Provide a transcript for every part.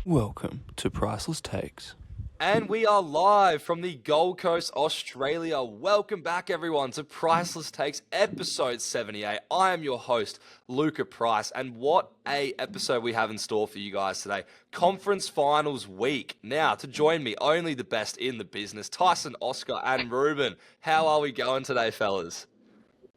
Welcome to Priceless Takes. And we are live from the Gold Coast, Australia. Welcome back, everyone, to Priceless Takes, episode 78. I am your host, Luca Price, and what a episode we have in store for you guys today. Conference Finals week. Now, to join me, only the best in the business, Tyson, Oscar, and Ruben. How are we going today, fellas?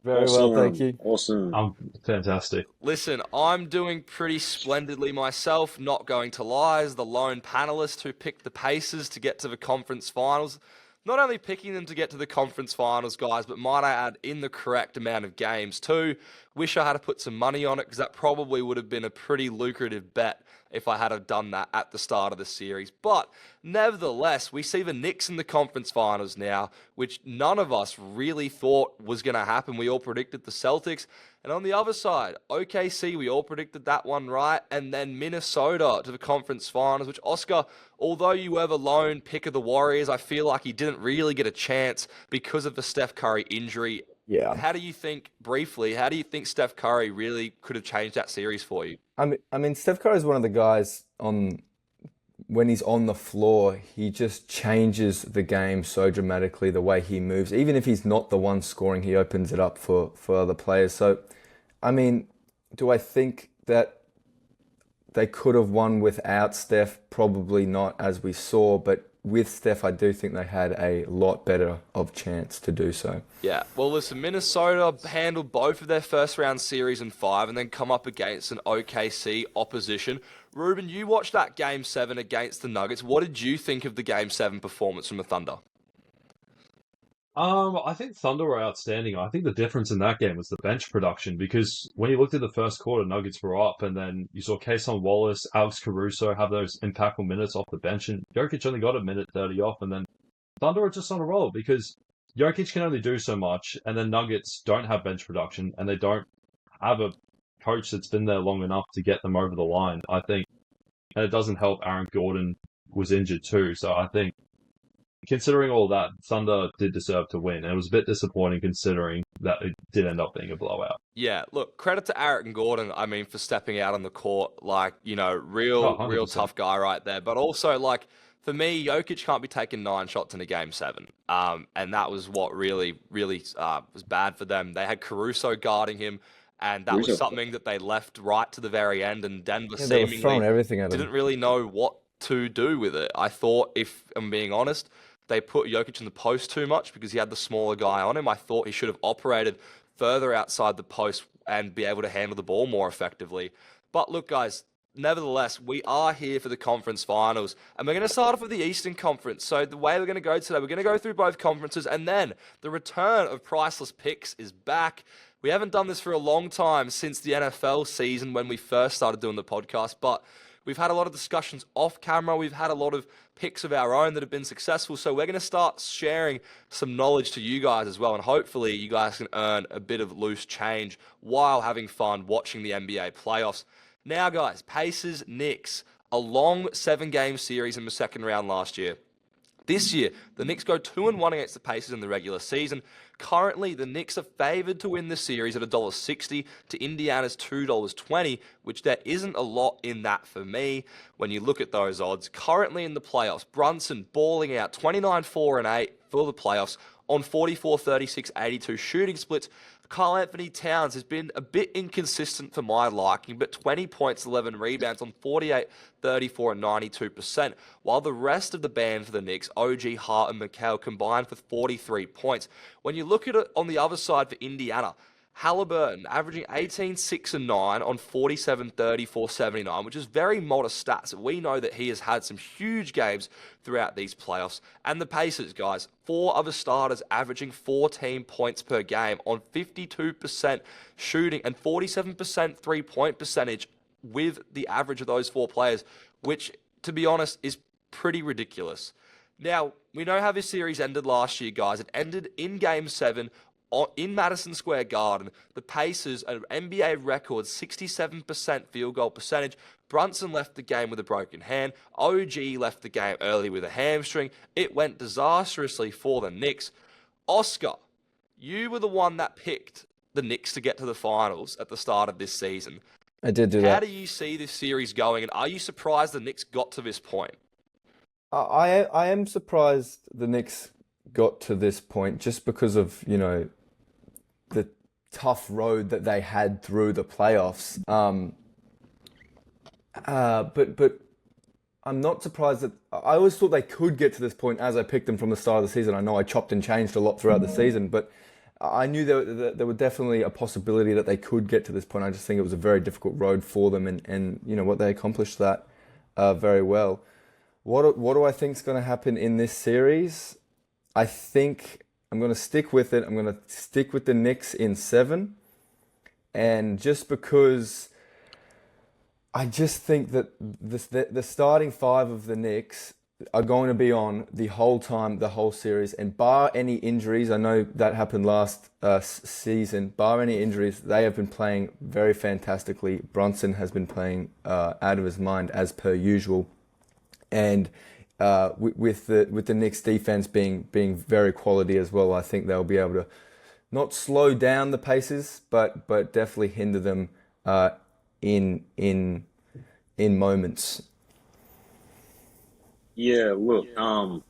Very well, thank you. Awesome. I'm fantastic. Listen, I'm doing pretty splendidly myself, not going to lie, as the lone panelist who picked the Pacers to get to the conference finals. Not only picking them to get to the conference finals, guys, but might I add, in the correct amount of games too. Wish I had to put some money on it, because that probably would have been a pretty lucrative bet if I had have done that at the start of the series. But nevertheless, we see the Knicks in the conference finals now, which none of us really thought was going to happen. We all predicted the Celtics. And on the other side, OKC, we all predicted that one right. And then Minnesota to the conference finals, which, Oscar, although you were the lone pick of the Warriors, I feel like he didn't really get a chance because of the Steph Curry injury. Yeah. How do you think Steph Curry really could have changed that series for you? I mean, Steph Curry is one of the guys when he's on the floor, he just changes the game so dramatically, the way he moves. Even if he's not the one scoring, he opens it up for other players. So, I mean, do I think that they could have won without Steph? Probably not, as we saw, but with Steph, I do think they had a lot better of chance to do so. Yeah, well, listen, Minnesota handled both of their first round series in 5 and then come up against an OKC opposition. Ruben, you watched that Game 7 against the Nuggets. What did you think of the Game 7 performance from the Thunder? I think Thunder were outstanding. I think the difference in that game was the bench production, because when you looked at the first quarter, Nuggets were up, and then you saw Kayson Wallace, Alex Caruso have those impactful minutes off the bench, and Jokic only got a minute 30 off, and then Thunder were just on a roll because Jokic can only do so much, and then Nuggets don't have bench production, and they don't have a coach that's been there long enough to get them over the line, I think. And it doesn't help Aaron Gordon was injured too, so I think considering all that, Thunder did deserve to win. And it was a bit disappointing considering that it did end up being a blowout. Yeah, look, credit to Aaron Gordon, I mean, for stepping out on the court, like, you know, real 100%. tough guy right there. But also, like, for me, Jokic can't be taking 9 shots in a Game 7. And that was what really was bad for them. They had Caruso guarding him, and that was something that they left right to the very end, and Denver Yeah, they were seemingly throwing everything at him. didn't really know what to do with it. I thought, if I'm being honest, they put Jokic in the post too much because he had the smaller guy on him. I thought he should have operated further outside the post and be able to handle the ball more effectively. But look, guys, nevertheless, we are here for the conference finals, and we're going to start off with the Eastern Conference. So the way we're going to go today, we're going to go through both conferences, and then the return of Priceless Picks is back. We haven't done this for a long time since the NFL season when we first started doing the podcast, but we've had a lot of discussions off camera. We've had a lot of picks of our own that have been successful. So we're going to start sharing some knowledge to you guys as well. And hopefully you guys can earn a bit of loose change while having fun watching the NBA playoffs. Now, guys, Pacers, Knicks, a long 7-game series in the second round last year. This year, the Knicks go 2-1 against the Pacers in the regular season. Currently, the Knicks are favored to win the series at $1.60 to Indiana's $2.20, which there isn't a lot in that for me when you look at those odds. Currently in the playoffs, Brunson balling out 29-4-8 for the playoffs on 44, 36, 82 shooting splits. Karl Anthony Towns has been a bit inconsistent for my liking, but 20 points, 11 rebounds on 48, 34, and 92%, while the rest of the band for the Knicks, OG, Hart, and McHale, combined for 43 points. When you look at it on the other side for Indiana, Halliburton averaging 18, 6, and 9 on 47, 34, 79, which is very modest stats. We know that he has had some huge games throughout these playoffs. And the Pacers, guys, 4 other starters averaging 14 points per game on 52% shooting and 47% three-point percentage with the average of those 4 players, which, to be honest, is pretty ridiculous. Now, we know how this series ended last year, guys. It ended in Game 7 in Madison Square Garden. The Pacers, an NBA record 67% field goal percentage. Brunson left the game with a broken hand. OG left the game early with a hamstring. It went disastrously for the Knicks. Oscar, you were the one that picked the Knicks to get to the finals at the start of this season. I did do How that. do you see this series going, and are you surprised the Knicks got to this point? I am surprised the Knicks got to this point just because of, the tough road that they had through the playoffs. But I'm not surprised that I always thought they could get to this point as I picked them from the start of the season. I know I chopped and changed a lot throughout the season, but I knew there were definitely a possibility that they could get to this point. I just think it was a very difficult road for them, and what they accomplished that very well. What do I think is going to happen in this series? I think I'm going to stick with it. I'm going to stick with the Knicks in 7, and just because I just think that the starting 5 of the Knicks are going to be on the whole time, the whole series, and bar any injuries, I know that happened last season, bar any injuries, they have been playing very fantastically. Brunson has been playing out of his mind as per usual, and with the Knicks defense being very quality as well, I think they'll be able to not slow down the Pacers, but definitely hinder them in moments. Yeah, look, am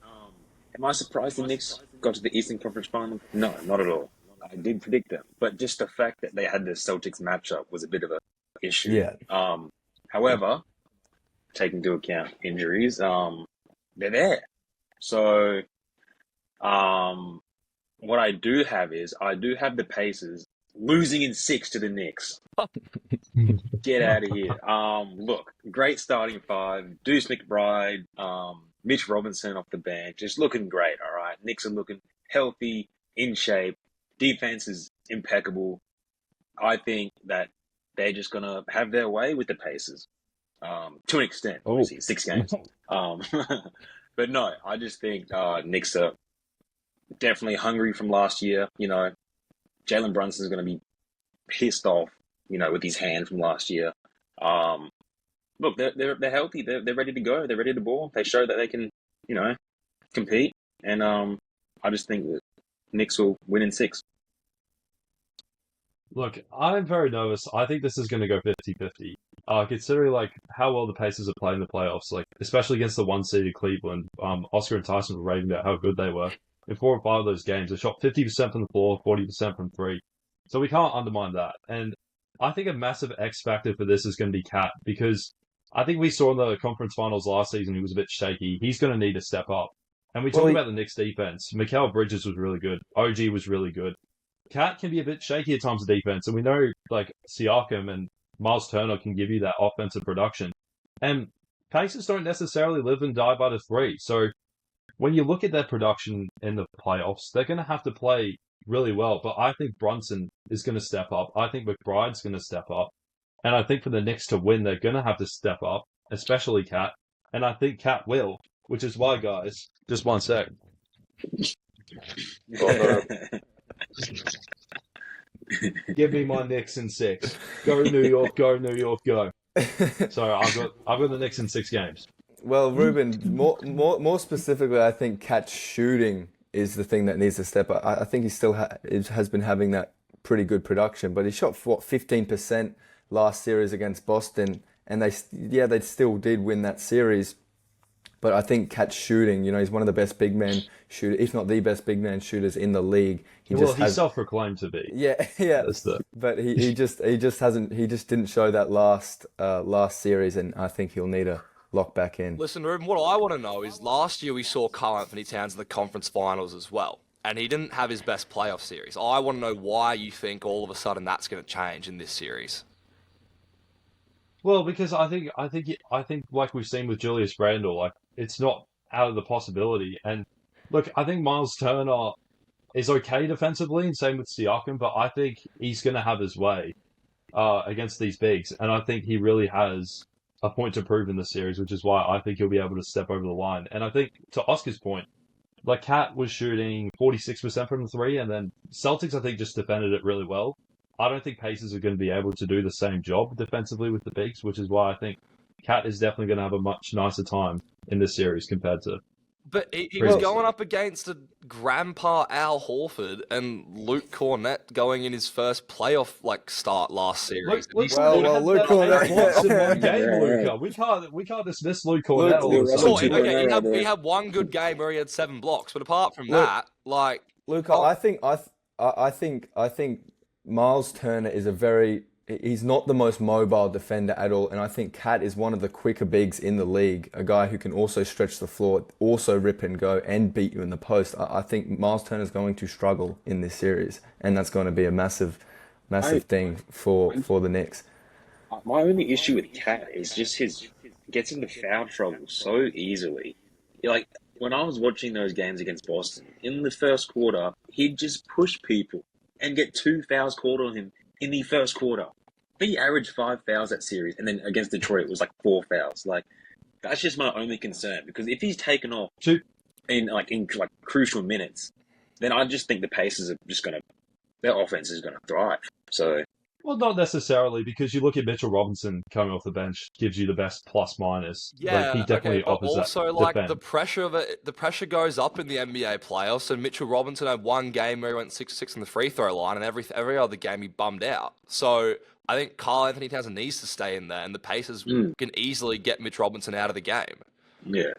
I surprised the Knicks got to the Eastern Conference Final? No, not at all. I did predict them, but just the fact that they had the Celtics matchup was a bit of an issue. Yeah. However, taking into account injuries, they're there. So, what I do have is I do have the Pacers losing in 6 to the Knicks. Get out of here. Look, great starting 5. Deuce McBride, Mitch Robinson off the bench, just looking great. All right, Knicks are looking healthy, in shape. Defense is impeccable. I think that they're just gonna have their way with the Pacers, to an extent. Obviously, 6 games. But no, I just think Knicks are definitely hungry from last year. Jalen Brunson's going to be pissed off, with his hand from last year. Look, they're healthy. They're ready to go. They're ready to ball. They show that they can, compete. And I just think that Knicks will win in 6. Look, I'm very nervous. I think this is going to go 50-50. Considering how well the Pacers are playing the playoffs, especially against the one-seeded Cleveland, Oscar and Tyson were raving about how good they were. In 4 or 5 of those games, they shot 50% from the floor, 40% from 3. So we can't undermine that. And I think a massive X factor for this is going to be Cat, because I think we saw in the conference finals last season he was a bit shaky. He's going to need to step up. And we talk about the Knicks defense. Mikal Bridges was really good. OG was really good. Cat can be a bit shaky at times of defense, and we know Siakam and Miles Turner can give you that offensive production. And Pacers don't necessarily live and die by the 3. So when you look at their production in the playoffs, they're going to have to play really well. But I think Brunson is going to step up. I think McBride's going to step up. And I think for the Knicks to win, they're going to have to step up, especially Cat. And I think Cat will, which is why, guys, just one sec. Give me my Knicks in 6. Go New York, go New York, go. So I've got the Knicks in 6 games. Well, Ruben, more specifically, I think Cat's shooting is the thing that needs to step up. I think he still has been having that pretty good production, but he shot 15% last series against Boston, and they still did win that series. But I think Cat's shooting, he's one of the best big man shooters, if not the best big man shooters in the league. He's self-proclaimed to be. Yeah. But he just didn't show that last series, and I think he'll need to lock back in. Listen, Ruben, what I want to know is last year we saw Karl Anthony Towns in the conference finals as well, and he didn't have his best playoff series. I want to know why you think all of a sudden that's going to change in this series. Well, because I think like we've seen with Julius Randle, it's not out of the possibility. And look, I think Miles Turner is okay defensively, and same with Siakam, but I think he's going to have his way against these bigs, and I think he really has a point to prove in the series, which is why I think he'll be able to step over the line. And I think to Oscar's point, Cat was shooting 46% from the 3, and then Celtics I think just defended it really well. I don't think Pacers are going to be able to do the same job defensively with the bigs, which is why I think Cat is definitely going to have a much nicer time in this series compared to But he was Crazy going stuff. up against a grandpa Al Horford and Luke Cornett going in his first playoff start last series. And Luke he's Well, Cornett well, had Luke 8 blocks in one Cornett. game, Right. Luca. We can't dismiss Luke Cornett all Luke, of a Russell sudden. Luke, Cornett okay, right he there. had one good game where he had 7 blocks, but apart from Luke, that, Luca, oh, I think Miles Turner is he's not the most mobile defender at all, and I think Cat is one of the quicker bigs in the league, a guy who can also stretch the floor, also rip and go, and beat you in the post. I think Miles Turner is going to struggle in this series, and that's going to be a massive I, thing for the Knicks. my only issue with Cat is just his gets into foul trouble so easily. Like when I was watching those games against Boston in the first quarter, he'd just push people and get 2 fouls called on him in the first quarter. He averaged 5 fouls that series, and then against Detroit it was like 4 fouls. Like that's just my only concern because if he's taken off Two, in crucial minutes, then I just think the Pacers are just gonna their offense is gonna thrive. So well, not necessarily, because you look at Mitchell Robinson coming off the bench, gives you the best plus minus. Like, he yeah, okay, definitely but offers that also the defense. pressure of it, the pressure goes up in the NBA playoffs. And Mitchell Robinson had one game where he went 6-6 on the free throw line, and every other game he bummed out. So I think Karl Anthony Towns needs to stay in there, and the Pacers can easily get Mitch Robinson out of the game. yeah,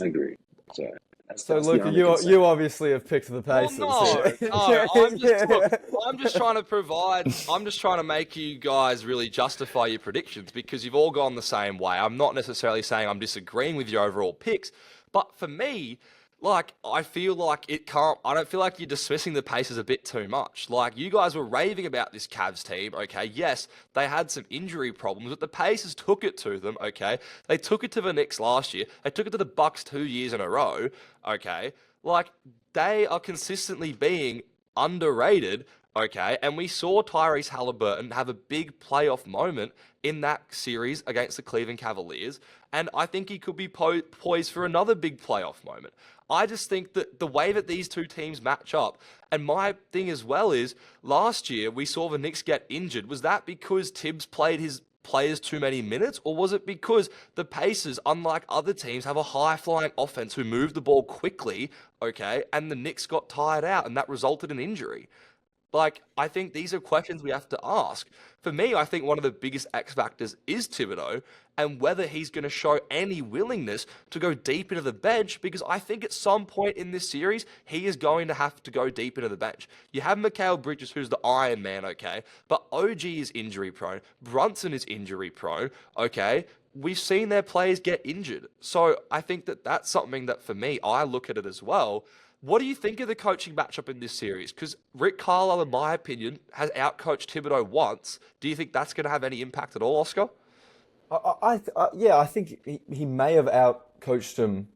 I agree. So So, that's the Luca, only concern. you obviously have picked the Well, Pacers. I'm just trying to provide. I'm just trying to make you guys really justify your predictions because you've all gone the same way. I'm not necessarily saying I'm disagreeing with your overall picks, but for me, I feel like it can't. I don't feel like you're dismissing the Pacers a bit too much. Like you guys were raving about this Cavs team. Okay, yes, they had some injury problems, but the Pacers took it to them. Okay, they took it to the Knicks last year. They took it to the Bucks 2 years in a row. Okay, they are consistently being underrated. Okay, and we saw Tyrese Halliburton have a big playoff moment in that series against the Cleveland Cavaliers, and I think he could be poised for another big playoff moment. I just think that the way that these two teams match up, and my thing as well is, last year we saw the Knicks get injured. Was that because Tibbs played his players too many minutes, or was it because the Pacers, unlike other teams, have a high-flying offense who move the ball quickly, okay, and the Knicks got tired out, and that resulted in injury? I think these are questions we have to ask. For me, I think one of the biggest X factors is Thibodeau and whether he's going to show any willingness to go deep into the bench, because I think at some point in this series, he is going to have to go deep into the bench. You have Mikal Bridges, who's the Iron Man, okay, but OG is injury prone. Brunson is injury prone, okay. We've seen their players get injured. So I think that that's something that, for me, I look at it as well. What do you think of the coaching matchup in this series? Because Rick Carlisle, in my opinion, has outcoached Thibodeau once. Do you think that's going to have any impact at all, Oscar? Yeah, I think he may have outcoached him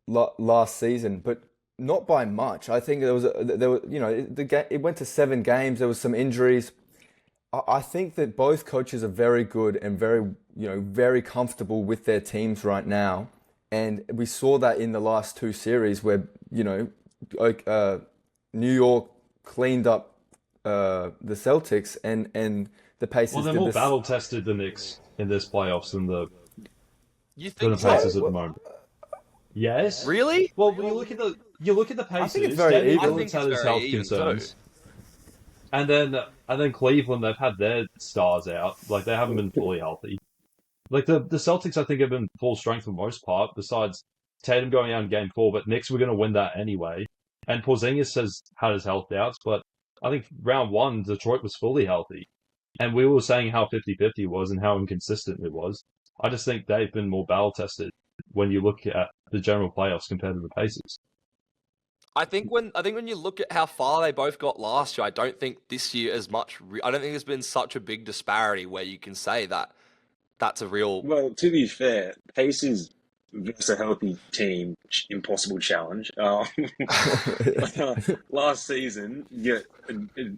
last season, but not by much. I think it went to 7 games. There was some injuries. I think that both coaches are very good and very comfortable with their teams right now. And we saw that in the last 2 series where, New York cleaned up the Celtics and the Pacers Well, they're did more this. battle tested than Knicks in this playoffs than the You than the think Pacers so? at the moment. Yes. Really? Well, when you look at the Pacers. I think it's very Damian even. I Lillard's think had it's his very health even concerns, too. and then Cleveland, they've had their stars out. Like, they haven't been fully healthy. Like, the Celtics, I think, have been full strength for the most part, besides Tatum going out in Game 4, but Knicks were going to win that anyway. And Porzingis has had his health doubts, but I think round 1, Detroit was fully healthy. And we were saying how 50-50 was and how inconsistent it was. I just think they've been more battle-tested when you look at the general playoffs compared to the Pacers. I think when you look at how far they both got last year, I don't think this year as much. I don't think there's been such a big disparity where you can say that that's a real. Well, to be fair, Pacers versus a healthy team, impossible challenge. Last season,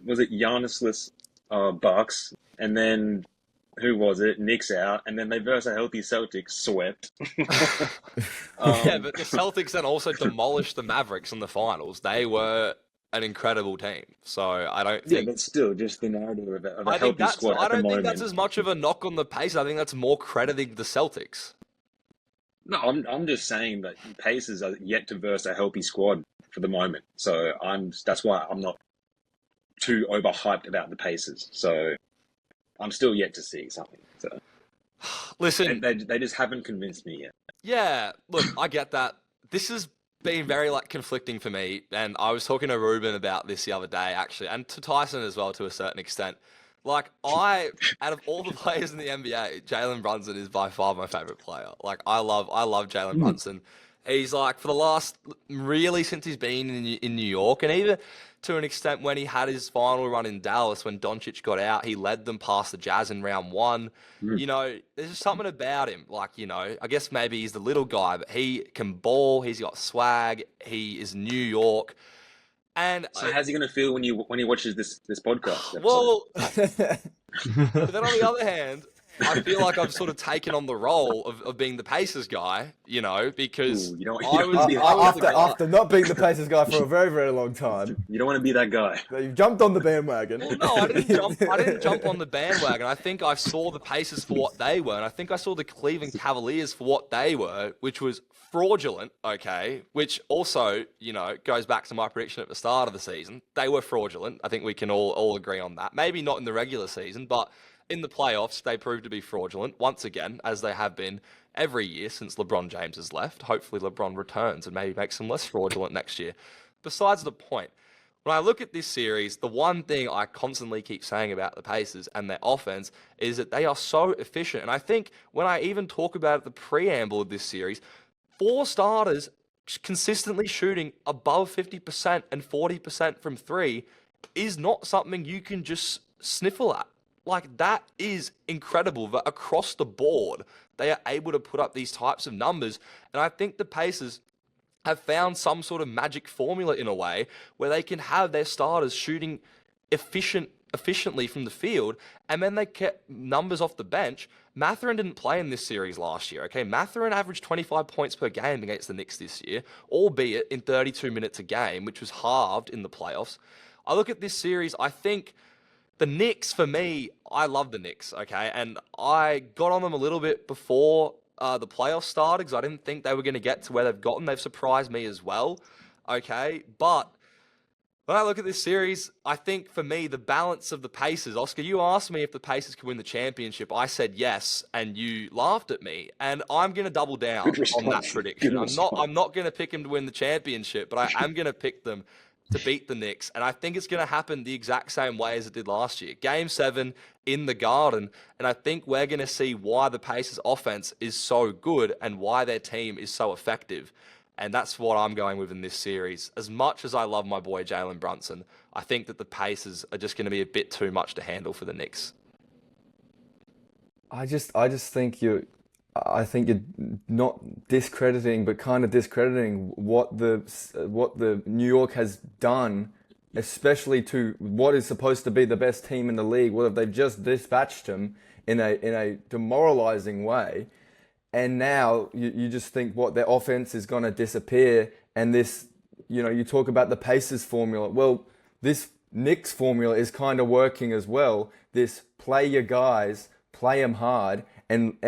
was it Giannis-less Bucks, and then who was it? Knicks out, and then they versus a healthy Celtics, swept. Yeah, but the Celtics then also demolished the Mavericks in the finals. They were an incredible team, so I don't Yeah, think. but still, just the narrative of a I think healthy that's. squad I at the don't think moment. that's as much of a knock on the Pacers. I think that's more crediting the Celtics. No, I'm just saying that Pacers are yet to verse a healthy squad for the moment. So that's why I'm not too overhyped about the Pacers. So I'm still yet to see something. So Listen, they just haven't convinced me yet. yeah, look, I get that. This has been very like conflicting for me, and I was talking to Ruben about this the other day actually, and to Tyson as well to a certain extent. Like out of all the players in the NBA, Jalen Brunson is by far my favorite player. Like I love Jalen Brunson. He's like for the last really since he's been in New York, and even to an extent when he had his final run in Dallas when Doncic got out, he led them past the Jazz in round one. You know, there's just something about him. Like, you know, I guess maybe he's the little guy, but he can ball. He's got swag. He is New York. And So how's he going to feel when he watches this podcast episode? well, but then on the other hand, I feel like I've sort of taken on the role of being the Pacers guy, you know, because Ooh, you don't I wanna was, be I was the guy. After not being the Pacers guy for a very, very long time, you don't want to be that guy. you've jumped on the bandwagon. Well, no, I didn't jump on the bandwagon. I think I saw the Pacers for what they were, and I think I saw the Cleveland Cavaliers for what they were, which was fraudulent, okay, which also, you know, goes back to my prediction at the start of the season. They were fraudulent. I think we can all agree on that. Maybe not in the regular season, but in the playoffs, they proved to be fraudulent once again, as they have been every year since LeBron James has left. Hopefully LeBron returns and maybe makes them less fraudulent next year. Besides the point, when I look at this series, the one thing I constantly keep saying about the Pacers and their offense is that they are so efficient. And I think when I even talk about the preamble of this series, 4 starters consistently shooting above 50% and 40% from 3 is not something you can just sniffle at. Like, that is incredible that across the board, they are able to put up these types of numbers. And I think the Pacers have found some sort of magic formula in a way where they can have their starters shooting efficiently from the field, and then they get numbers off the bench. Mathurin didn't play in this series last year, okay? Mathurin averaged 25 points per game against the Knicks this year, albeit in 32 minutes a game, which was halved in the playoffs. I look at this series, I think the Knicks, for me, I love the Knicks, okay? And I got on them a little bit before the playoffs started because I didn't think they were going to get to where they've gotten. They've surprised me as well, okay? But when I look at this series, I think for me, the balance of the Pacers, Oscar, you asked me if the Pacers could win the championship. I said yes, and you laughed at me. And I'm going to double down on that prediction. I'm not going to pick them to win the championship, but I am going to pick them to beat the Knicks. And I think it's going to happen the exact same way as it did last year. Game 7 in the Garden. And I think we're going to see why the Pacers offense is so good and why their team is so effective. And that's what I'm going with in this series. As much as I love my boy Jalen Brunson, I think that the Pacers are just going to be a bit too much to handle for the Knicks. I just think you're not discrediting, but kind of discrediting what the New York has done, especially to what is supposed to be the best team in the league. What if they've just dispatched them in a demoralizing way? And now you just think what their offense is going to disappear. And this, you know, you talk about the Pacers formula. Well, this Knicks formula is kind of working as well. This play your guys, play them hard, and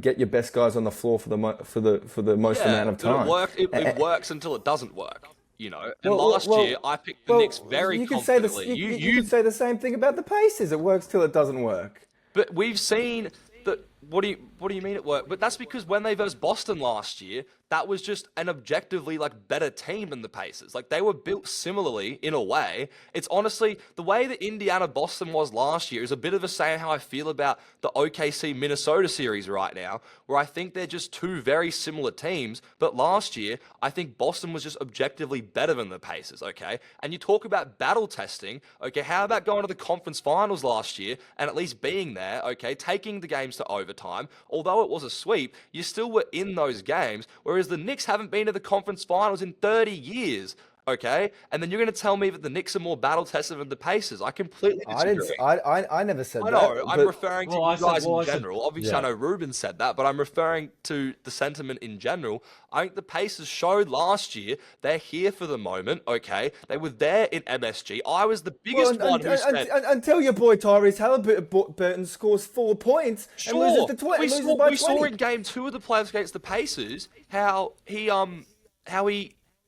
get your best guys on the floor for the most amount of time. It works until it doesn't work. You know, and last year I picked the Knicks very confidently. You could say the same thing about the Pacers. It works till it doesn't work. But we've seen that. What do you mean it worked? But that's because when they versed Boston last year, that was just an objectively like better team than the Pacers. Like they were built similarly in a way. It's honestly the way that Indiana Boston was last year is a bit of the same how I feel about the OKC Minnesota series right now, where I think they're just two very similar teams. But last year, I think Boston was just objectively better than the Pacers, okay? And you talk about battle testing, okay, how about going to the conference finals last year and at least being there, okay, taking the games to overtime. Although it was a sweep, you still were in those games, whereas the Knicks haven't been to the conference finals in 30 years. okay? And then you're going to tell me that the Knicks are more battle-tested than the Pacers. I completely I didn't. disagree. I never said I that. know, I'm but referring to Well, I you said- guys well, in I said- general. Obviously, I yeah. know Ruben said that, but I'm referring to the sentiment in general. I think the Pacers showed last year they're here for the moment, okay? They were there in MSG. I was the biggest one who said... until your boy Tyrese Halliburton scores 4 points and loses Sure, to 20, we loses saw, by we 20. saw in Game 2 of the playoffs against the Pacers how he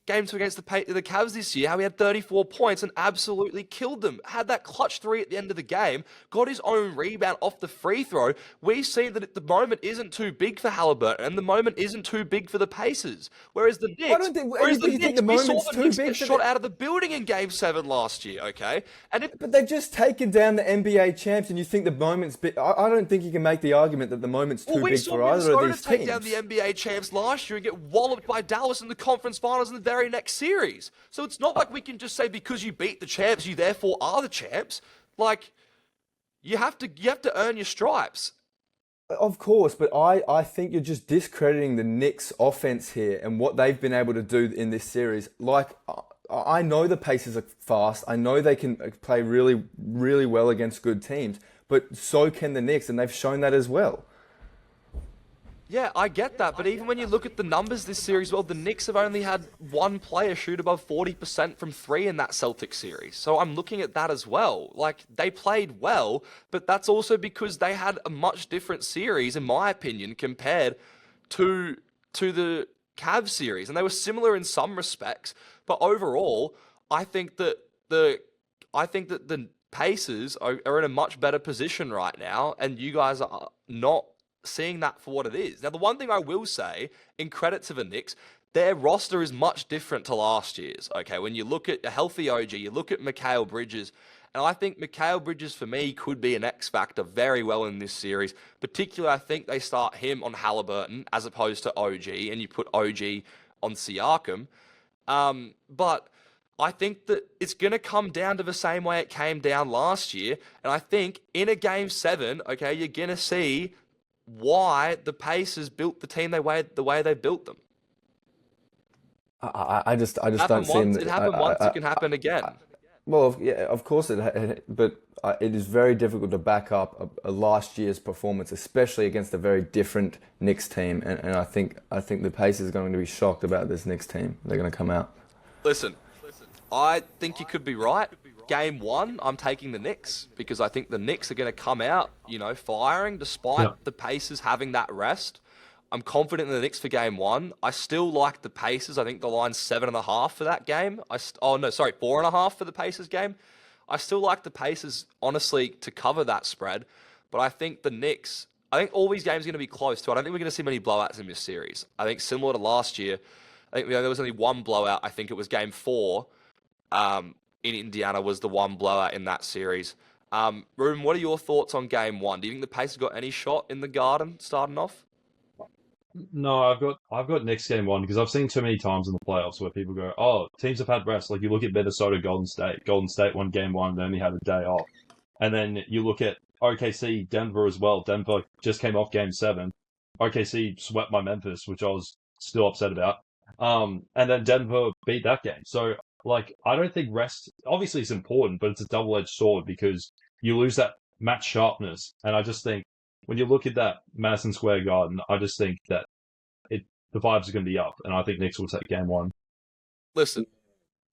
Game 2 against the Cavs this year, how he had 34 points and absolutely killed them. Had that clutch 3 at the end of the game, got his own rebound off the free throw. We've seen that the moment isn't too big for Halliburton and the moment isn't too big for the Pacers. Whereas the Knicks, don't think- you think the we saw moment's the too Knicks big get for shot the- out of the building in Game 7 last year, okay? And if But they've just taken down the NBA champs, and you think the moment's big. I don't think you can make the argument that the moment's too we big saw for either of Minnesota these take teams. down the NBA champs last year and get walloped by Dallas in the conference finals in the very next series. So it's not like we can just say because you beat the champs, you therefore are the champs. Like, you have to earn your stripes. Of course, but I think you're just discrediting the Knicks' offense here and what they've been able to do in this series. Like, I know the Pacers are fast. I know they can play really, really well against good teams, but so can the Knicks, and they've shown that as well. Yeah, I get that, but even when you look at the numbers this series, well, the Knicks have only had one player shoot above 40% from 3 in that Celtics series. So I'm looking at that as well. Like, they played well, but that's also because they had a much different series, in my opinion, compared to the Cavs series. And they were similar in some respects, but overall, I think that the Pacers are in a much better position right now, and you guys are not seeing that for what it is. Now, the one thing I will say, in credit to the Knicks, their roster is much different to last year's. Okay, when you look at a healthy OG, you look at Mikal Bridges, and I think Mikal Bridges, for me, could be an X factor very well in this series. Particularly, I think they start him on Halliburton as opposed to OG, and you put OG on Siakam. But I think that it's going to come down to the same way it came down last year, and I think in a Game 7, okay, you're going to see why the Pacers built the team the way they built them. I just don't see It happened once, it can happen again. Well, yeah, of course but it is very difficult to back up a last year's performance, especially against a very different Knicks team. And I think the Pacers are going to be shocked about this Knicks team. They're going to come out. Listen, I think you could be right. Game 1, I'm taking the Knicks because I think the Knicks are going to come out, firing despite the Pacers having that rest. I'm confident in the Knicks for Game 1. I still like the Pacers. I think the line's 7.5 for that game. 4.5 for the Pacers game. I still like the Pacers, honestly, to cover that spread. But I think the Knicks, I think all these games are going to be close too. I don't think we're going to see many blowouts in this series. I think similar to last year, I think there was only one blowout. I think it was Game 4. In Indiana was the one blowout in that series. Ruben, what are your thoughts on Game 1? Do you think the Pacers got any shot in the Garden starting off? No, I've got Knicks Game 1 because I've seen too many times in the playoffs where people go, "Oh, teams have had rest." Like you look at Minnesota, Golden State. Golden State won Game 1, they only had a day off, and then you look at OKC, Denver as well. Denver just came off Game 7. OKC swept by Memphis, which I was still upset about. And then Denver beat that game. So, like, I don't think rest obviously is important, but it's a double-edged sword because you lose that match sharpness. And I just think when you look at that Madison Square Garden, I just think that the vibes are going to be up, and I think Knicks will take Game 1. Listen,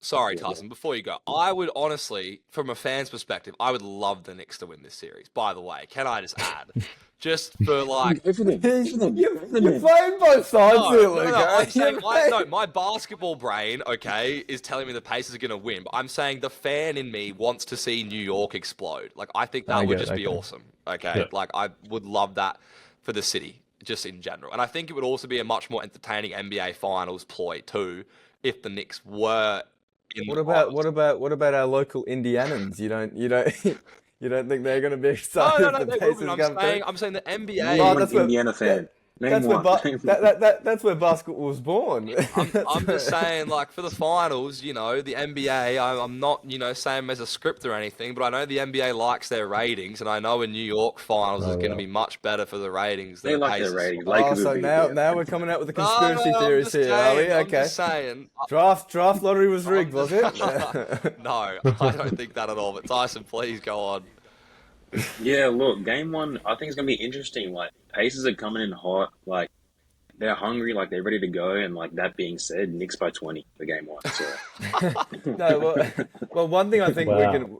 sorry, Tyson, before you go, I would honestly, from a fan's perspective, I would love the Knicks to win this series. By the way, can I just add? Just for like... You're playing both sides here, Luke. My basketball brain, okay, is telling me the Pacers are going to win, but I'm saying the fan in me wants to see New York explode. Like, I think that would just be awesome, okay? Yeah. Like, I would love that for the city, just in general. And I think it would also be a much more entertaining NBA Finals ploy, too, if the Knicks were in the finals. What about our local Indianans? You don't think they're going to be excited? No, if the they Pacers will be. come through? I'm saying the NBA. Oh, I'm that's an what- Indiana fan. Name That's where one. that's where basketball was born. I'm just saying, like, for the finals, the NBA, I'm not, saying as a script or anything, but I know the NBA likes their ratings, and I know in New York finals is Oh, going to yeah. be much better for the ratings than They the like their Pacers. ratings. Oh, Lakers would so be now there. now we're coming out with the No, conspiracy I'm theories just here, are we? saying. I'm Okay. just saying. Draft lottery was rigged, was it? No, I don't think that at all. But Tyson, please go on. Yeah, look, game one, I think it's gonna be interesting. Like Pacers are coming in hot, like they're hungry, like they're ready to go. And like that being said, Knicks by 20 for game one. So No, well, one thing I think we Wow. can,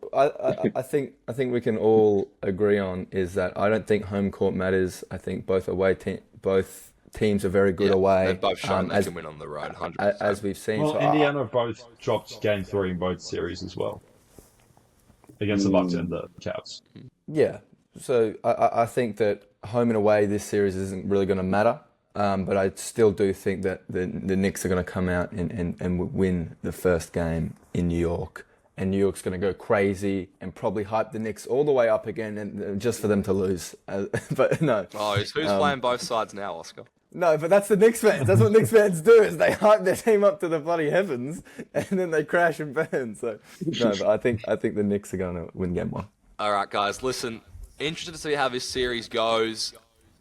I think we can all agree on is that I don't think home court matters. I think both teams are very good Yeah, away. they've both shown they as can win on the road, as 100%. we've seen. Well, So Indiana both dropped game 3 in both series as well against the Bucks and the Cavs. yeah, so I think that home and away this series isn't really going to matter. But I still do think that the Knicks are going to come out and win the first game in New York. And New York's going to go crazy and probably hype the Knicks all the way up again, and just for them to lose. But no, Oh, who's playing both sides now, Oscar? no. But that's the Knicks fans. That's what Knicks fans do: is they hype their team up to the bloody heavens, and then they crash and burn. So no, but I think the Knicks are going to win game one. All right, guys, listen. Interested to see how this series goes.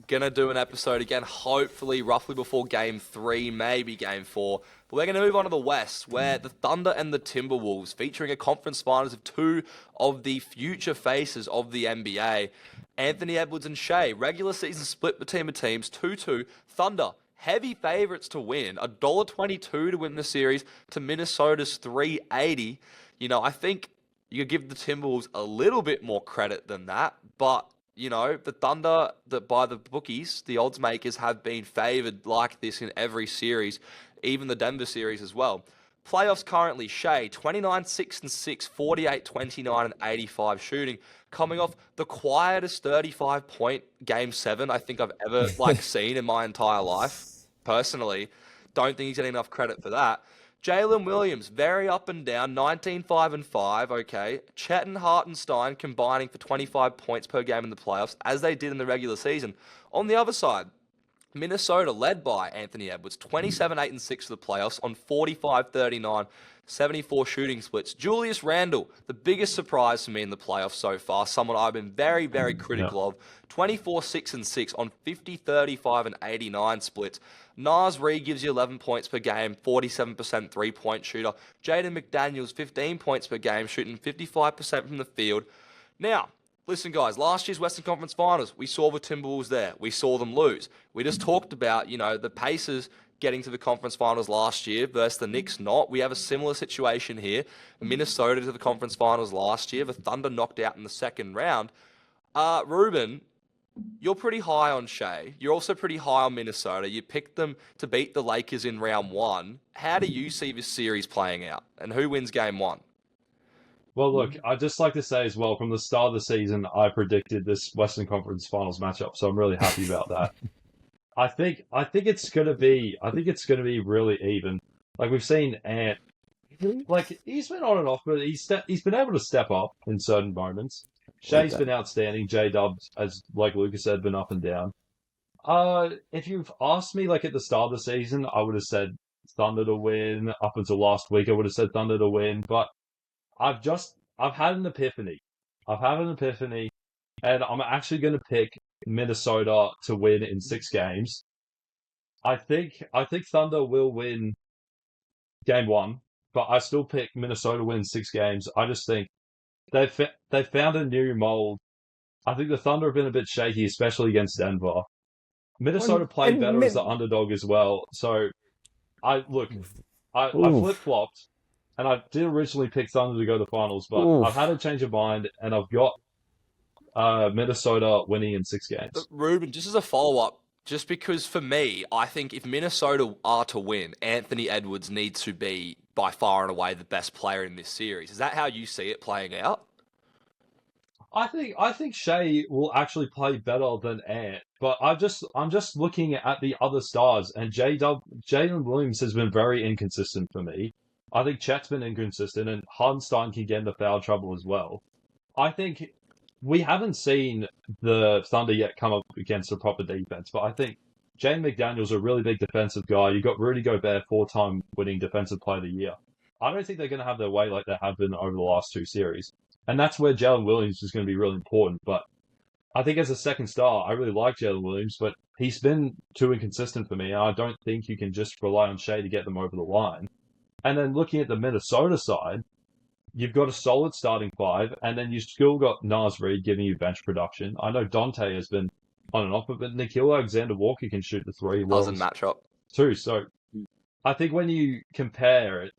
Gonna do an episode again, hopefully roughly before game 3, maybe game 4. But we're gonna move on to the West, where the Thunder and the Timberwolves, featuring a conference finals of two of the future faces of the NBA, Anthony Edwards and Shea. Regular season split between the teams, 2-2. Thunder, heavy favourites to win, $1.22 to win the series to Minnesota's $3.80. I think you could give the Timberwolves a little bit more credit than that, but the Thunder, that by the bookies, the odds makers have been favoured like this in every series, even the Denver series as well. Playoffs currently, Shea, 29, 6 and 6, 48, 29 and 85 shooting, coming off the quietest 35-point game 7 I think I've ever seen in my entire life. Personally, don't think he's getting enough credit for that. Jalen Williams, very up and down, 19, 5 and 5, okay. Chet and Hartenstein combining for 25 points per game in the playoffs, as they did in the regular season. On the other side, Minnesota, led by Anthony Edwards, 27, 8 and 6 for the playoffs on 45, 39, 74 shooting splits. Julius Randle, the biggest surprise for me in the playoffs so far, someone I've been very, very critical of, 24, 6 and 6 on 50, 35 and 89 splits. Naz Reid gives you 11 points per game, 47% three-point shooter. Jaden McDaniels, 15 points per game, shooting 55% from the field. Now, listen, guys, last year's Western Conference Finals, we saw the Timberwolves there. We saw them lose. We just talked about, the Pacers getting to the conference finals last year versus the Knicks not. We have a similar situation here. Minnesota to the conference finals last year. The Thunder knocked out in the second round. Ruben, you're pretty high on Shea. You're also pretty high on Minnesota. You picked them to beat the Lakers in round 1. How do you see this series playing out? And who wins game 1? Well, look, I'd just like to say as well, from the start of the season, I predicted this Western Conference Finals matchup, so I'm really happy about that. I think it's gonna be really even. Like we've seen Ant, like he's been on and off, but he's been able to step up in certain moments. Shea's been outstanding. J-Dub, as like Lucas said, been up and down. If you've asked me like at the start of the season, I would have said Thunder to win. Up until last week, I would have said Thunder to win. But I've had an epiphany. And I'm actually going to pick Minnesota to win in 6 games. I think Thunder will win game 1, but I still pick Minnesota to win 6 games. I just think they've found a new mold. I think the Thunder have been a bit shaky, especially against Denver. Minnesota played better as the underdog as well. So I flip-flopped, and I did originally pick Thunder to go to the finals, but I've had a change of mind, and I've got Minnesota winning in 6 games. Ruben, just as a follow-up, just because for me, I think if Minnesota are to win, Anthony Edwards needs to be by far and away the best player in this series. Is that how you see it playing out? I think Shea will actually play better than Ant, but I'm just looking at the other stars, and Jalen Williams has been very inconsistent for me. I think Chet's been inconsistent, and Hardenstein can get into foul trouble as well. I think we haven't seen the Thunder yet come up against a proper defense, but I think Jane McDaniel's a really big defensive guy. You got Rudy Gobert, 4-time winning Defensive Player of the Year. I don't think they're going to have their way like they have been over the last 2 series. And that's where Jalen Williams is going to be really important. But I think as a second star, I really like Jalen Williams, but he's been too inconsistent for me. And I don't think you can just rely on Shea to get them over the line. And then looking at the Minnesota side, you've got a solid starting 5, and then you've still got Naz Reid giving you bench production. I know Dante has been on and off, but Nickeil Alexander-Walker can shoot the 3. Doesn't match up. Too. So I think when you compare it,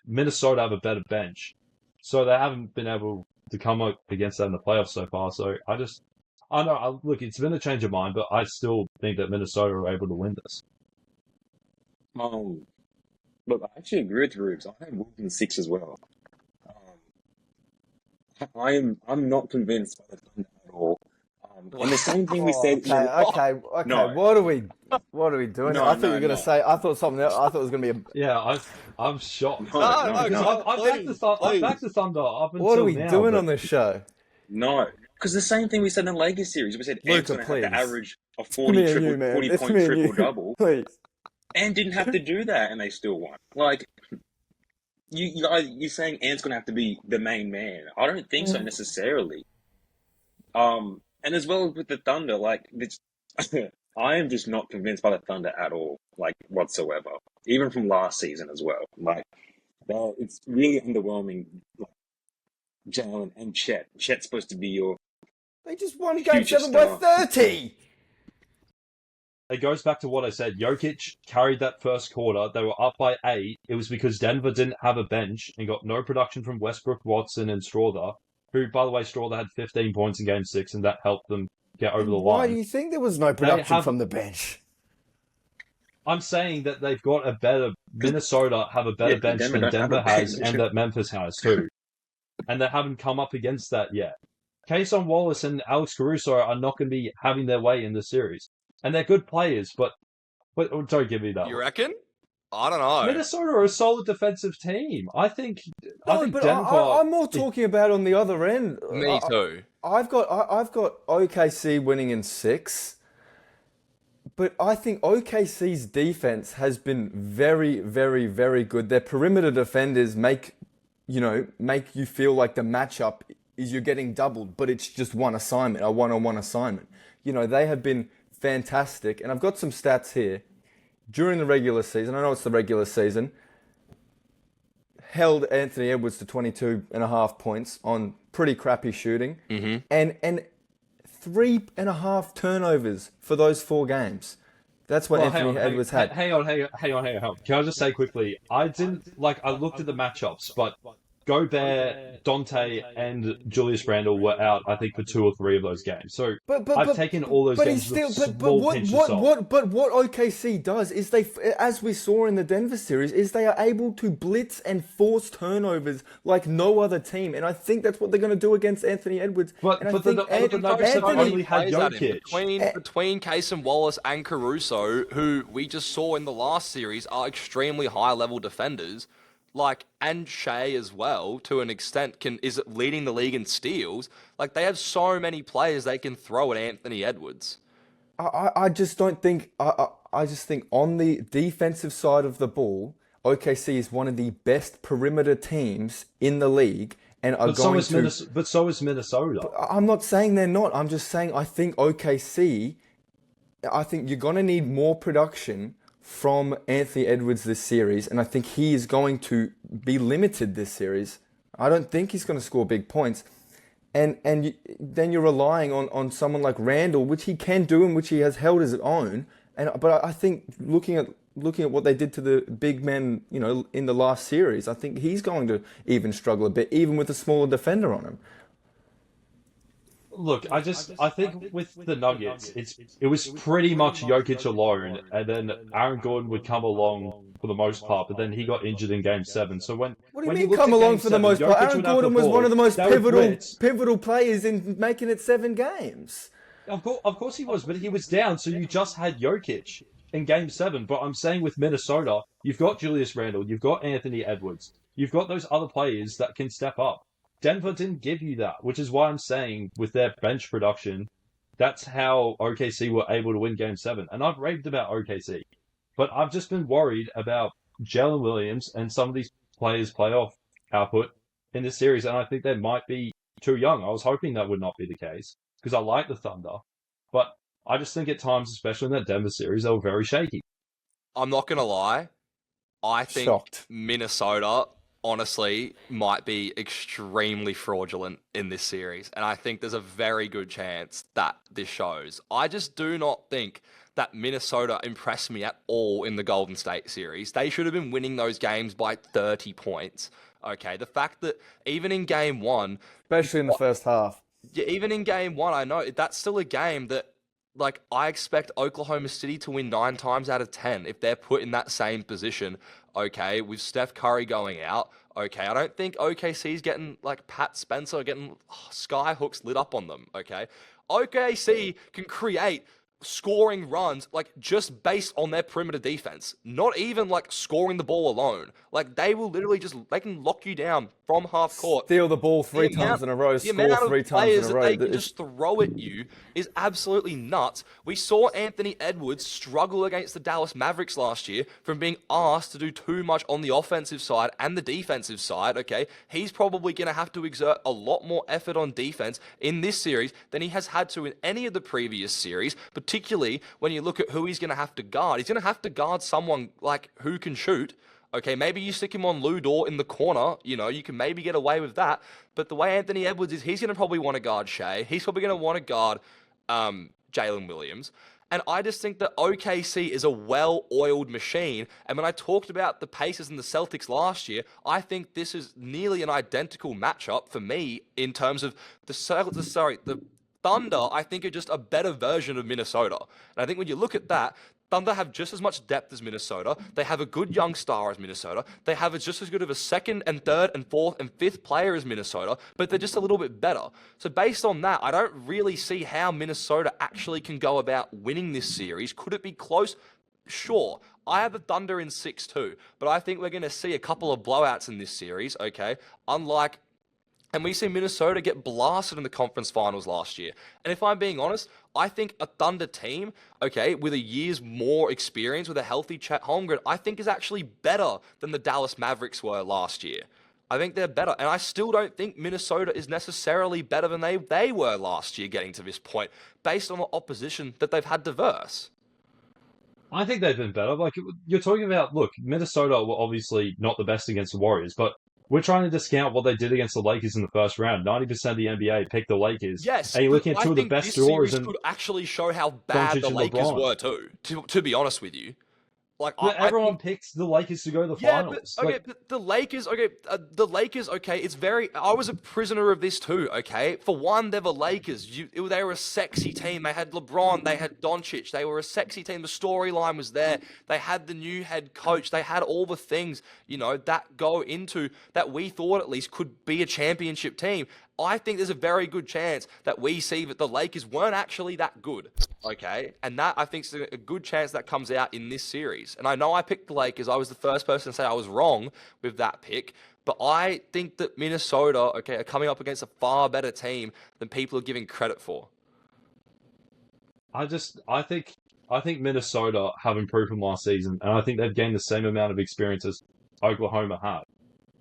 Minnesota have a better bench. So they haven't been able to come up against that in the playoffs so far. So I know, look, it's been a change of mind, but I still think that Minnesota are able to win this. Look, I actually agree with Rubes. I have Wolves in 6 as well. I'm not convinced by the Thunder at all. And the same thing we said. Okay. No. What are we doing? No, I thought you were no, going to say. I thought something else. I thought it was going to be. Yeah, I'm shocked. No, Because no, I've backed the Thunder up until now. What are we doing on this show? No, because the same thing we said in the Lakers series. We said Ant's Luka, going to have the please. average of It's me and you, man. 40 It's point me and you. triple double, Please. and didn't have to do that, and they still won. Like you're saying, Ant's going to have to be the main man. I don't think so necessarily. And as well with the Thunder, like this, I am just not convinced by the Thunder at all, like whatsoever. Even from last season as well. Like it's really underwhelming. Like, Jalen and Chet. Chet's supposed to be your They just won Game future 7 by star. 30. It goes back to what I said. Jokic carried that first quarter. They were up by 8. It was because Denver didn't have a bench and got no production from Westbrook, Watson, and Strawther, who, by the way, Strawther had 15 points in Game 6, and that helped them get over the Why line. do you think there was no production have- from the bench? I'm saying that they've got a better... Minnesota have a better Yeah, bench Denver than don't have a Denver has bench. and that Memphis has, too. And they haven't come up against that yet. Kayson Wallace and Alex Caruso are not going to be having their way in the series. And they're good players, but don't give me that You one. reckon? I don't know. Minnesota are a solid defensive team. I think No, but Denver... I'm more talking about on the other end. Me too. I've got OKC winning in 6, but I think OKC's defense has been very, very, very good. Their perimeter defenders make you feel like the matchup is you're getting doubled, but it's just one assignment, a one-on-one assignment. They have been fantastic, and I've got some stats here. During the regular season, I know it's the regular season, held Anthony Edwards to 22.5 points on pretty crappy shooting, and 3.5 turnovers for those 4 games. That's what Anthony Edwards had. Hang on. Can I just say quickly? I looked at the matchups, but Gobert, Dante, and Julius Randle were out, I think, for 2 or 3 of those games. So I've taken all those games with a small pinch of salt. But what OKC does is as we saw in the Denver series, is they are able to blitz and force turnovers like no other team, and I think that's what they're going to do against Anthony Edwards. But the Nuggets have only had Jokic. Between Kayson Wallace and Caruso, who we just saw in the last series, are extremely high-level defenders. And Shea as well, to an extent, is leading the league in steals. They have so many players they can throw at Anthony Edwards. I just don't think. I just think on the defensive side of the ball, OKC is one of the best perimeter teams in the league, and are going to. But so is Minnesota. I'm not saying they're not. I'm just saying I think OKC. I think you're going to need more production from Anthony Edwards this series, and I think he is going to be limited this series. I don't think he's going to score big points, and then you're relying on someone like Randall, which he can do and which he has held his own. But I think looking at what they did to the big men, in the last series, I think he's going to even struggle a bit, even with a smaller defender on him. Look, I think with the Nuggets, it was pretty much Jokic alone, and then Aaron Gordon would come along for the most part, but then he got injured in Game 7. So what do you mean come along for the most part? Aaron Gordon was one of the most pivotal players in making it 7 games. Of course he was, but he was down, so you just had Jokic in Game 7. But I'm saying with Minnesota, you've got Julius Randle, you've got Anthony Edwards, you've got those other players that can step up. Denver didn't give you that, which is why I'm saying with their bench production, That's how OKC were able to win Game 7. And I've raved about OKC. But I've just been worried about Jalen Williams and some of these players' playoff output in this series. And I think they might be too young. I was hoping that would not be the case because I like the Thunder. But I just think at times, especially in that Denver series, they were very shaky. I'm not going to lie. I think Shocked. Minnesota, honestly, might be extremely fraudulent in this series. And I think there's a very good chance that this shows. I just do not think that Minnesota impressed me at all in the Golden State series. They should have been winning those games by 30 points. Okay, the fact that even in game one, Especially in the first half. yeah, even in game one, I know that's still a game that, like, I expect Oklahoma City to win 9 times out of 10 if they're put in that same position. Okay, with Steph Curry going out. Okay, I don't think OKC's getting, like, Pat Spencer getting sky hooks lit up on them. Okay, OKC can create scoring runs, like, just based on their perimeter defense, not even like scoring the ball alone. Like, they will literally they can lock you down from half court, Steal the ball three The times amount- in a row, the score amount of 3 times players in a that row. they can just throw at you is absolutely nuts. We saw Anthony Edwards struggle against the Dallas Mavericks last year from being asked to do too much on the offensive side and the defensive side. Okay, he's probably going to have to exert a lot more effort on defense in this series than he has had to in any of the previous series, particularly when you look at who he's going to have to guard. He's going to have to guard someone like who can shoot. Okay, maybe you stick him on Lou Dort in the corner. You know, you can maybe get away with that. But the way Anthony Edwards is, he's going to probably want to guard Shea. He's probably going to want to guard Jalen Williams. And I just think that OKC is a well-oiled machine. And when I talked about the Pacers and the Celtics last year, I think this is nearly an identical matchup for me in terms of the Thunder, I think, are just a better version of Minnesota. And I think when you look at that, Thunder have just as much depth as Minnesota. They have a good young star as Minnesota. They have just as good of a second and third and fourth and fifth player as Minnesota, but they're just a little bit better. So based on that, I don't really see how Minnesota actually can go about winning this series. Could it be close? Sure. I have the Thunder in 6-2, but I think we're going to see a couple of blowouts in this series, okay? And we see Minnesota get blasted in the conference finals last year. And if I'm being honest, I think a Thunder team, okay, with a year's more experience, with a healthy Chet Holmgren, I think is actually better than the Dallas Mavericks were last year. I think they're better. And I still don't think Minnesota is necessarily better than they were last year getting to this point, based on the opposition that they've had to verse. I think they've been better. Like, you're talking about, look, Minnesota were obviously not the best against the Warriors, but we're trying to discount what they did against the Lakers in the first round. 90% of the NBA picked the Lakers. Yes, and you're looking at two of the best scorers. And could actually show how bad Doncic the and Lakers LeBron. were too. To be honest with you, like, But everyone picked the Lakers to go to the finals. But the Lakers, okay, it's very. I was a prisoner of this too, okay. For one, they're the Lakers. They were a sexy team. They had LeBron, they had Doncic. They were a sexy team. The storyline was there. They had the new head coach. They had all the things, that go into that we thought at least could be a championship team. I think there's a very good chance that we see that the Lakers weren't actually that good, okay? And that, I think, is a good chance that comes out in this series. And I know I picked the Lakers. I was the first person to say I was wrong with that pick. But I think that Minnesota, okay, are coming up against a far better team than people are giving credit for. I think Minnesota have improved from last season, and I think they've gained the same amount of experience as Oklahoma had.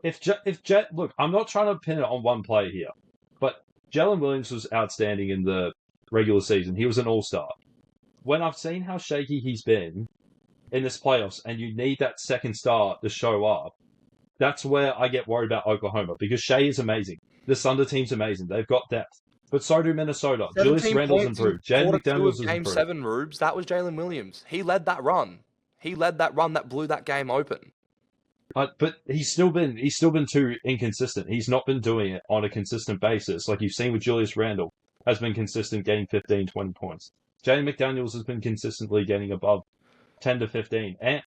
If Jet, look, I'm not trying to pin it on one player here, but Jalen Williams was outstanding in the regular season. He was an all-star. When I've seen how shaky he's been in this playoffs, and you need that second star to show up, that's where I get worried about Oklahoma, because Shea is amazing. The Thunder team's amazing. They've got depth. But so do Minnesota. Julius Randle's improved. Jaden McDaniels has Game improved. 7, Rubes, that was Jalen Williams. He led that run. That blew that game open. But he's still been too inconsistent. He's not been doing it on a consistent basis. Like you've seen with Julius Randle, has been consistent getting 15, 20 points. Jaden McDaniels has been consistently getting above 10 to 15. And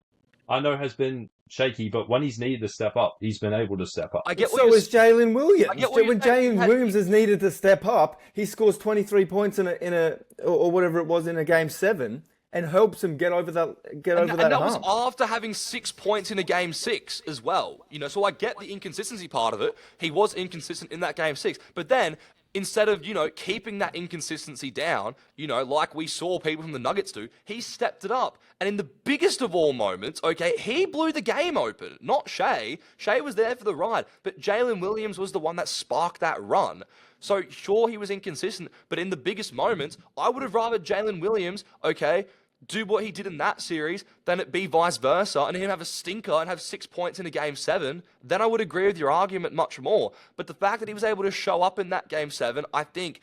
I know has been shaky, but when he's needed to step up, he's been able to step up. So is Jalen Williams. When saying. Jalen Williams is needed to step up, he scores 23 points in a or whatever it was in a game 7. And helps him get over that And that was hump. after having 6 points in a game 6 as well. So I get the inconsistency part of it. He was inconsistent in that game 6. But then instead of, keeping that inconsistency down, like we saw people from the Nuggets do, he stepped it up. And in the biggest of all moments, okay, he blew the game open, not Shea. Shea was there for the ride, but Jalen Williams was the one that sparked that run. So sure, he was inconsistent, but in the biggest moments, I would have rather Jalen Williams, okay, do what he did in that series than it be vice versa and him have a stinker and have 6 points in a game 7, then I would agree with your argument much more. But the fact that he was able to show up in that game 7, I think,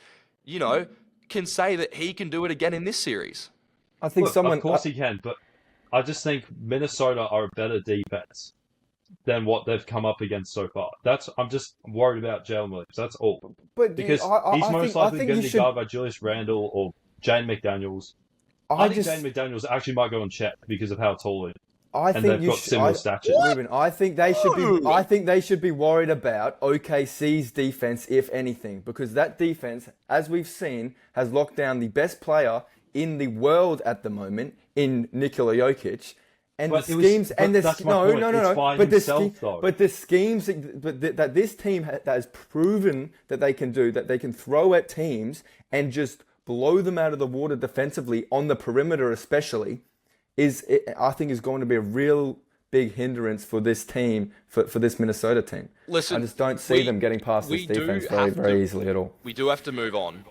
can say that he can do it again in this series. I think Look, someone. Of course he can, but I just think Minnesota are a better defense than what they've come up against so far. I'm just worried about Jalen Williams. That's all. But Because he's most likely going to be guarded by Julius Randle or Jane McDaniels. I think Jane McDaniels actually might go on Chet because of how tall he is. And they've got similar statures. Ruben, I think they should be. I think they should be worried about OKC's defense, if anything, because that defense, as we've seen, has locked down the best player in the world at the moment in Nikola Jokic. And But the it was- schemes but and the that's my point. It's by himself, though. but the schemes that this team that has proven that they can do, that they can throw at teams and just blow them out of the water defensively on the perimeter, especially, I think is going to be a real big hindrance for this team, for this Minnesota team. Listen, I just don't see them getting past this defense very easily at all. We do have to move on.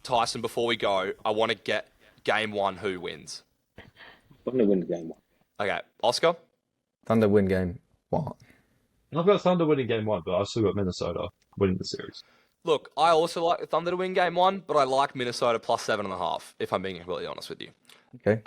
Tyson, before we go, I want to get game 1 who wins. Thunder win game 1. Okay, Oscar? Thunder win game 1. I've got Thunder winning game 1, but I've still got Minnesota winning the series. Look, I also like the Thunder to win game 1, but I like Minnesota plus 7.5, if I'm being completely honest with you. Okay.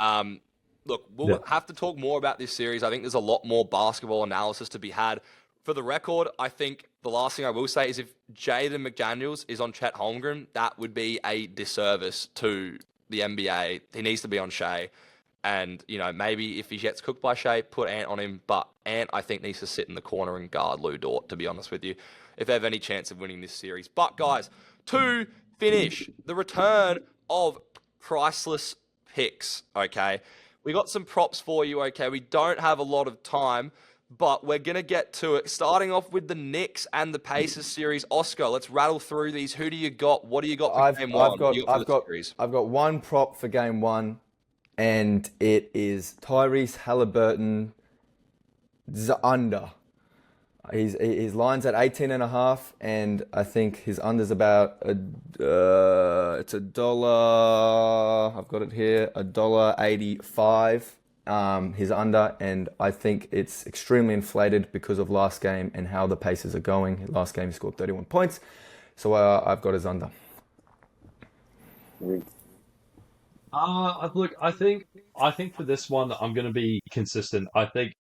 Look, we'll have to talk more about this series. I think there's a lot more basketball analysis to be had. For the record, I think the last thing I will say is if Jaden McDaniels is on Chet Holmgren, that would be a disservice to the NBA. He needs to be on Shea. And, maybe if he gets cooked by Shea, put Ant on him. But Ant, I think, needs to sit in the corner and guard Lou Dort, to be honest with you, if they have any chance of winning this series. But, guys, to finish, the return of Priceless picks, okay? We got some props for you, okay? We don't have a lot of time, but we're going to get to it. Starting off with the Knicks and the Pacers series. Oscar, let's rattle through these. Who do you got? What do you got for game 1? I've got one prop for game 1, and it is Tyrese Halliburton under. His line's at 18.5, and I think his under's about it's $1. I've got it here, $1.85. His under, and I think it's extremely inflated because of last game and how the Pacers are going. Last game he scored 31 points, so I've got his under. Look, I think for this one I'm going to be consistent. I think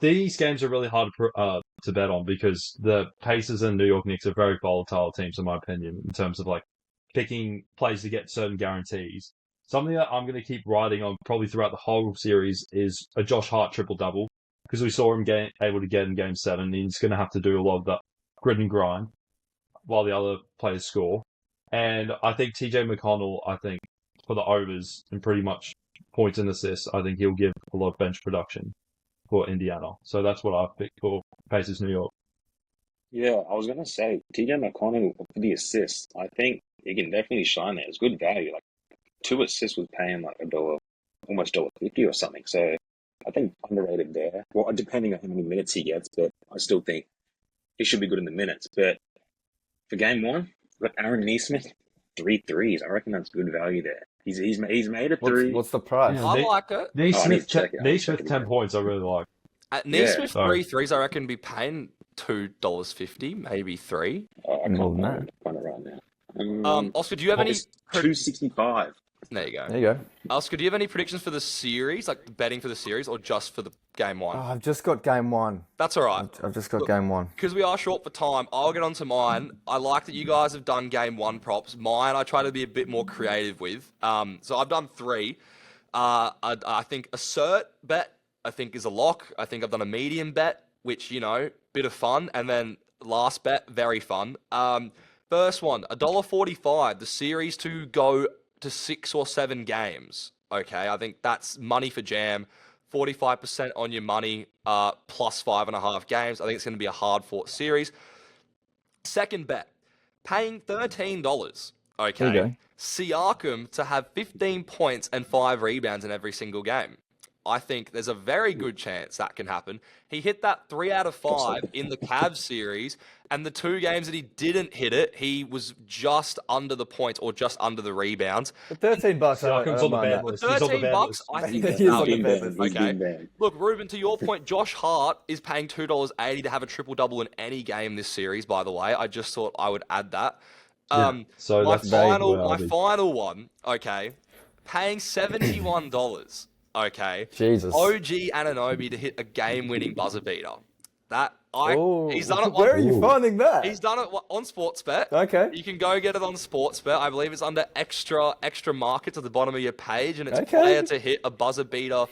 these games are really hard to bet on because the Pacers and New York Knicks are very volatile teams, in my opinion, in terms of like picking plays to get certain guarantees. Something that I'm going to keep riding on probably throughout the whole series is a Josh Hart triple-double because we saw him able to get in Game 7. He's going to have to do a lot of that grit and grind while the other players score. And I think TJ McConnell, for the overs and pretty much points and assists, I think he'll give a lot of bench production for Indiana. So that's what I've picked for Pacers New York. Yeah, I was going to say, TJ McConnell for the assists, I think he can definitely shine there. It's good value. Like 2 assists was paying like $1, almost $1.50 or something. So I think underrated there. Well, depending on how many minutes he gets, but I still think he should be good in the minutes. But for game 1, look, Aaron Nesmith, 3 threes. I reckon that's good value there. He's made a 3. What's the price? I like it. Naismith, Naismith 10 points, I really like. At Naismith, 3 threes, I reckon, be paying $2.50, maybe 3. I can't More than that. find it right now. Oscar, do you have any... $2.65. There you go. There you go. Oscar, do you have any predictions for the series, like the betting for the series, or just for the game 1? I've just got game 1. That's all right. I've just got game 1. Because we are short for time, I'll get on to mine. I like that you guys have done game 1 props. Mine, I try to be a bit more creative with. So I've done 3. I think assert bet, I think, is a lock. I think I've done a medium bet, which, bit of fun. And then last bet, very fun. First one, $1.45. The series to go to 6 or 7 games. Okay, I think that's money for jam. 45% on your money, plus 5.5 games. I think it's going to be a hard-fought series. Second bet, Paying $13, There okay, you go. Siakam to have 15 points and 5 rebounds in every single game. I think there's a very good chance that can happen. He hit that 3 out of 5 in the Cavs series, and the 2 games that he didn't hit it, he was just under the points or just under the rebounds. But $13, I Siakam's don't on the mind ban that. list. He's on the $13 ban bucks, list. I think He is is on the value. ban list. He's Okay. been banned. Look, Ruben, to your point, Josh Hart is paying $2.80 to have a triple-double in any game this series, by the way. I just thought I would add that. So My that's my final one, okay, paying $71, okay, Jesus. OG Anunoby to hit a game-winning buzzer beater. Oh, He's done it. where are you Ooh. finding that? He's done it on Sportsbet. Okay. You can go get it on Sportsbet. I believe it's under extra markets at the bottom of your page, and it's Okay. player to hit a buzzer beater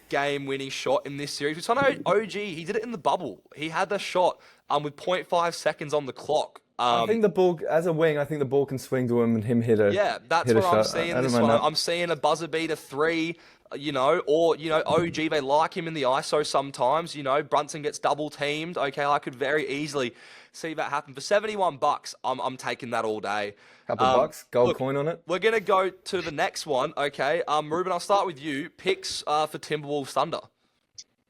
game-winning shot in this series. Which I know OG, he did it in the bubble. He had the shot with 0.5 seconds on the clock. I think the ball, as a wing, I think the ball can swing to him and him hit a Yeah, that's hit a what I'm shot. seeing I don't this mind one. that. I'm seeing a buzzer beater 3, OG, they like him in the ISO sometimes, Brunson gets double teamed. Okay, I could very easily see that happen. For $71, I'm taking that all day. Couple bucks, gold look, coin on it. We're going to go to the next one, okay? Ruben, I'll start with you. Picks for Timberwolves Thunder.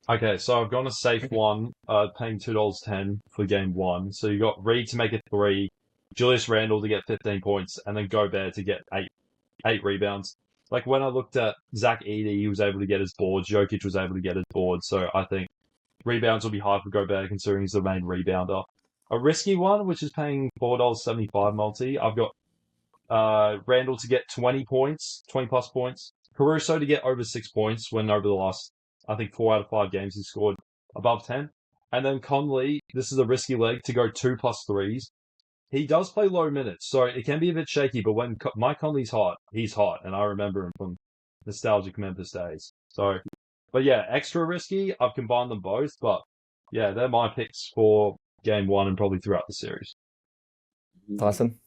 Okay, so I've gone a safe one, paying $2.10 for game 1. So you got Reed to make it 3, Julius Randle to get 15 points, and then Gobert to get 8 rebounds. Like when I looked at Zach Edey, he was able to get his boards. Jokic was able to get his boards. So I think rebounds will be high for Gobert considering he's the main rebounder. A risky one, which is paying $4.75 multi. I've got Randle to get 20 points, 20 plus points. Caruso to get over 6 points when over the last, I think, 4 out of 5 games he scored above 10. And then Conley, this is a risky leg, to go 2 plus 3s. He does play low minutes, so it can be a bit shaky, but when Mike Conley's hot, he's hot, and I remember him from nostalgic Memphis days. So, but yeah, extra risky. I've combined them both, but yeah, they're my picks for game 1 and probably throughout the series. Tyson.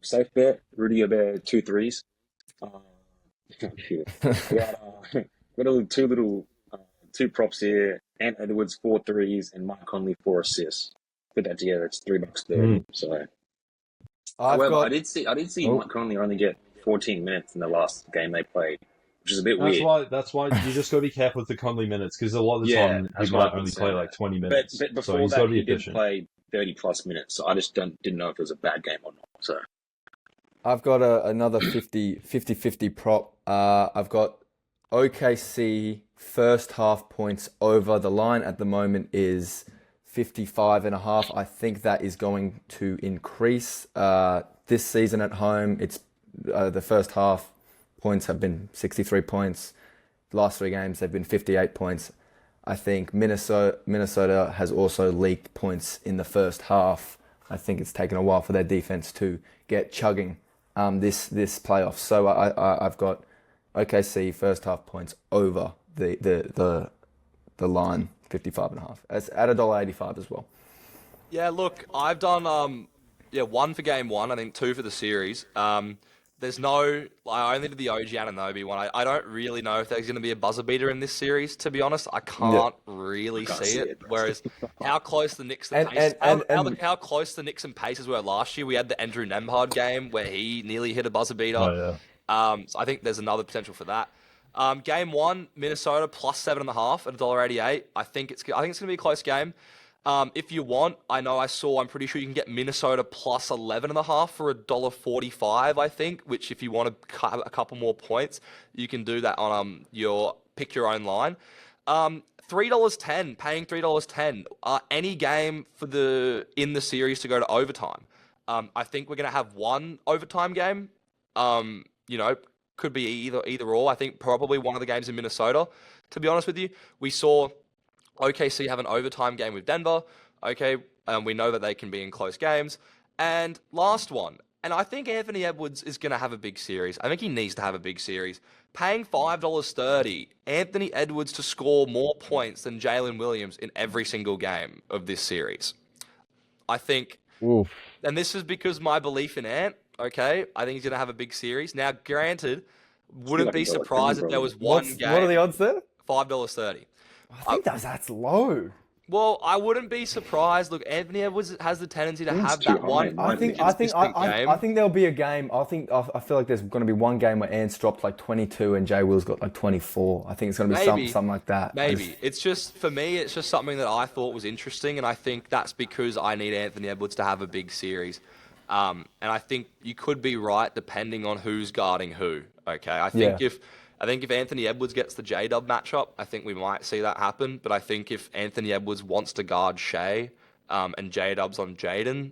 Safe bet, Rudy Gobert 2 threes. Shit. Got two props here. Ant Edwards 4 threes and Mike Conley 4 assists. Put that together, it's $3.30. So, however, I did see Mike Conley only get 14 minutes in the last game they played, which is a bit weird. That's why you just got to be careful with the Conley minutes because a lot of the time he might only play like 20 minutes. But so before he's that, got to be he did efficient. play 30 plus minutes. So I just didn't know if it was a bad game or not. So I've got another 50-50 prop. I've got OKC first half points over. The line at the moment is 55.5. I think that is going to increase this season at home. It's the first half points have been 63 points. The last 3 games they've been 58 points. I think Minnesota has also leaked points in the first half. I think it's taken a while for their defense to get chugging this playoff. So I've got OKC first half points over the line 55.5. It's at $1.85 as well. Yeah, look, I've done 1 for game 1, I think 2 for the series. There's no, I only did the OG Anunoby one. I don't really know if there's going to be a buzzer beater in this series, to be honest. I can't really see it. Whereas how close the Knicks how close the Knicks and Pacers were last year. We had the Andrew Nembhard game where he nearly hit a buzzer beater. Oh, yeah. So I think there's another potential for that. Game 1, Minnesota plus 7.5 at $1.88. I think it's going to be a close game. If you want, I'm pretty sure you can get Minnesota plus 11.5 for $1.45, I think, which if you want to cut a couple more points, you can do that on pick your own line. $3.10, paying $3.10, any game in the series to go to overtime. I think we're going to have one overtime game. Could be either or. I think probably one of the games in Minnesota, to be honest with you. We saw OKC have an overtime game with Denver. Okay, we know that they can be in close games. And last one, and I think Anthony Edwards is going to have a big series. I think he needs to have a big series. Paying $5.30, Anthony Edwards to score more points than Jalen Williams in every single game of this series. I think, and this is because my belief in Ant, okay, I think he's going to have a big series. Now, granted, wouldn't be surprised if there was one game. What are the odds there? $5.30. I think that's low. Well, I wouldn't be surprised. Look, Anthony Edwards has the tendency to Seems have too that high, one in my I think consistent game. I think there'll be a game. I feel like there's going to be one game where Ants dropped like 22 and Jay Will's got like 24. I think it's going to be something like that. Maybe. It's just, for me, it's just something that I thought was interesting, and I think that's because I need Anthony Edwards to have a big series. And I think you could be right depending on who's guarding who. Okay, I think if Anthony Edwards gets the J-Dub matchup, I think we might see that happen. But I think if Anthony Edwards wants to guard Shea and J-Dub's on Jaden,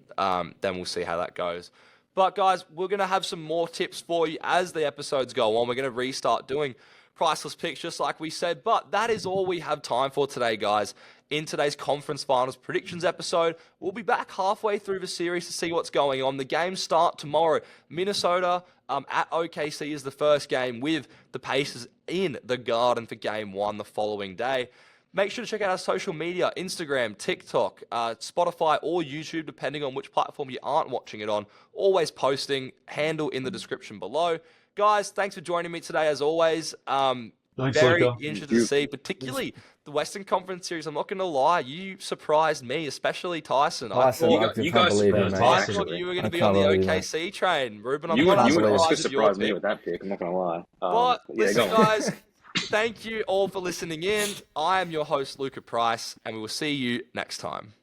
then we'll see how that goes. But guys, we're going to have some more tips for you as the episodes go on. We're going to restart doing priceless picks just like we said. But that is all we have time for today, guys. In today's conference finals predictions episode, we'll be back halfway through the series to see what's going on. The games start tomorrow. Minnesota at OKC is the first game, with the Pacers in the Garden for game 1 the following day. Make sure to check out our social media, Instagram, TikTok, Spotify, or YouTube, depending on which platform you aren't watching it on. Always posting, handle in the description below. Guys, thanks for joining me today as always. Thanks, Very Luca. interested to see, particularly the Western Conference Series. I'm not going to lie, you surprised me, especially Tyson. I Tyson, thought, you can't guys believe it, surprised mate. me, I Tyson. thought you were going I to be on the can't believe it. OKC train. Ruben, I'm You not would surprised also at your surprise me pick. with that pick. I'm not gonna lie. But Yeah, listen, go on. guys, thank you all for listening in. I am your host, Luca Price, and we will see you next time.